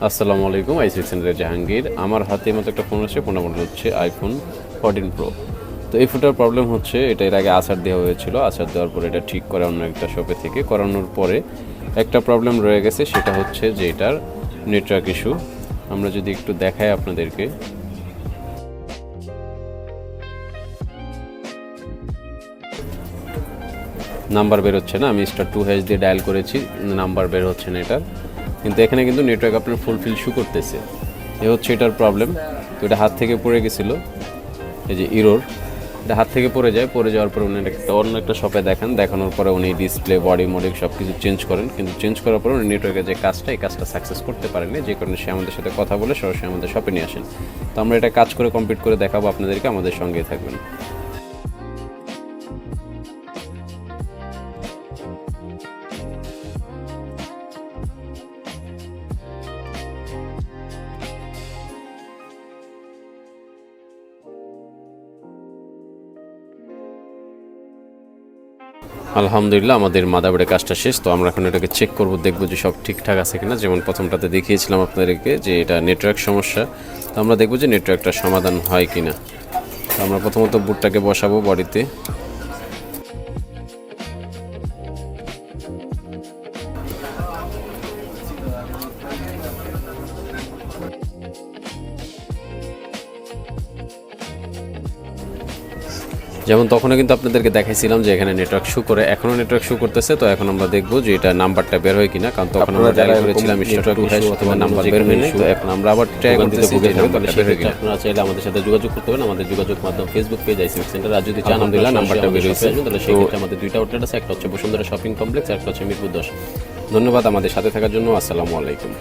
আসসালামু আলাইকুম, আইসি সেন্টারের জাহাঙ্গীর। আমার হাতে মতো একটা ফোন আছে, ফোনটা মডেল হচ্ছে আইফোন 14 প্রো। তো এই ফোনটার প্রবলেম হচ্ছে, এটা এর আগে আসার দেওয়া হয়েছিল, আসার দেওয়ার পরে এটা ঠিক করে অন্য একটা শপে থেকে করানোর পরে একটা প্রবলেম রয়ে গেছে, সেটা হচ্ছে যে এটার নেটওয়ার্ক ইস্যু। আমরা যদি একটু দেখাই আপনাদেরকে, নাম্বার বের হচ্ছে না। আমি *2# দিয়ে ডায়াল করেছি, নাম্বার বের হচ্ছে না এটার। কিন্তু এখানে কিন্তু নেটওয়ার্ক আপনার ফুলফিল শু করতেছে, এ হচ্ছে এটার প্রবলেম। তো এটা হাত থেকে পড়ে গেছিলো, এই যে ইরোর, এটা হাত থেকে পড়ে যাওয়ার পরে উনি অন্য একটা শপে দেখানোর পরে উনি ডিসপ্লে, বডি মডেল সব কিছু চেঞ্জ করেন, কিন্তু চেঞ্জ করার পরে উনি নেটওয়ার্কের যে কাজটা, এই কাজটা সাকসেস করতে পারেননি, যে কারণে সে আমাদের সাথে কথা বলে সরাসরি আমাদের শপে নিয়ে আসেন। তো আমরা এটা কাজ করে কমপ্লিট করে দেখাবো আপনাদেরকে, আমাদের সঙ্গেই থাকবেন। আলহামদুলিল্লাহ, আমাদের মাদারবোর্ডের কাজটা শেষ। তো আমরা এখন এটাকে চেক করব, দেখব যে সব ঠিকঠাক আছে কিনা। যেমন প্রথমটাতে দেখিয়েছিলাম আপনাদেরকে যে এটা নেটওয়ার্ক সমস্যা, তো আমরা দেখব যে নেটওয়ার্কটার সমাধান হয় কিনা। তো আমরা প্রথমত বুটটাকে বসাবো বডিতে। যেমন তখনও কিন্তু আপনাদেরকে দেখাইছিলাম যে এখানে নেটওয়ার্ক শো করে, এখনও নেটওয়ার্ক শো করতেছে। তো এখন আমরা দেখবো যে এটা নাম্বারটা বের হয় কিনা, কারণ তখন আমরা ডায়াল করেছিলাম *2# অথবা নাম্বার বের হয়নি। তো এখন আমরা আবার ট্রাই করতেছি যে নাম্বারটা বের হয় কিনা। আপনারা চাইলে আমাদের সাথে যোগাযোগ করতে পারেন, আমাদের যোগাযোগ মাধ্যম ফেসবুক পেজ আইসি সেন্টার। আর যদি চান আলহামদুলিল্লাহ নাম্বারটা বের হয়েছে, তাহলে সেই ক্ষেত্রে আমাদের দুইটা আউটলেট আছে, একটা হচ্ছে বসুন্ধরা শপিং কমপ্লেক্স, আর একটা হচ্ছে মিরপুর 10। ধন্যবাদ আমাদের সাথে থাকার জন্য। আসসালামু আলাইকুম।